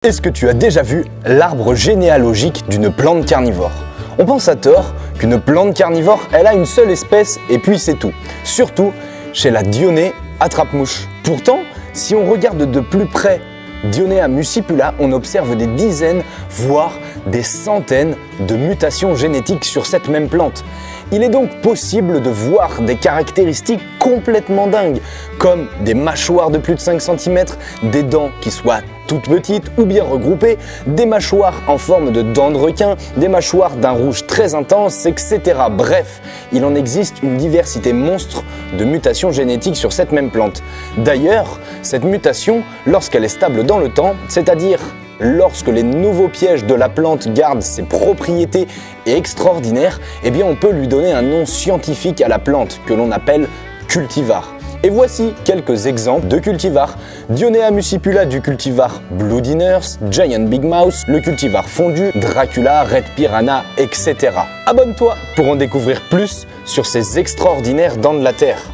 Est-ce que tu as déjà vu l'arbre généalogique d'une plante carnivore? On pense à tort qu'une plante carnivore, elle a une seule espèce et puis c'est tout. Surtout chez la Dionée attrape-mouche. Pourtant, si on regarde de plus près Dionea muscipula, on observe des dizaines, voire des centaines de mutations génétiques sur cette même plante. Il est donc possible de voir des caractéristiques complètement dingues, comme des mâchoires de plus de 5 cm, des dents qui soient toutes petites ou bien regroupées, des mâchoires en forme de dents de requin, des mâchoires d'un rouge très intense, etc. Bref, il en existe une diversité monstre de mutations génétiques sur cette même plante. D'ailleurs, cette mutation, lorsqu'elle est stable dans le temps, c'est-à-dire lorsque les nouveaux pièges de la plante gardent ses propriétés extraordinaires, eh bien on peut lui donner un nom scientifique à la plante que l'on appelle cultivar. Et voici quelques exemples de cultivars. Dionea muscipula du cultivar Bloody Nurse, Giant Big Mouse, le cultivar fondu, Dracula, Red Piranha, etc. Abonne-toi pour en découvrir plus sur ces extraordinaires dents de la terre.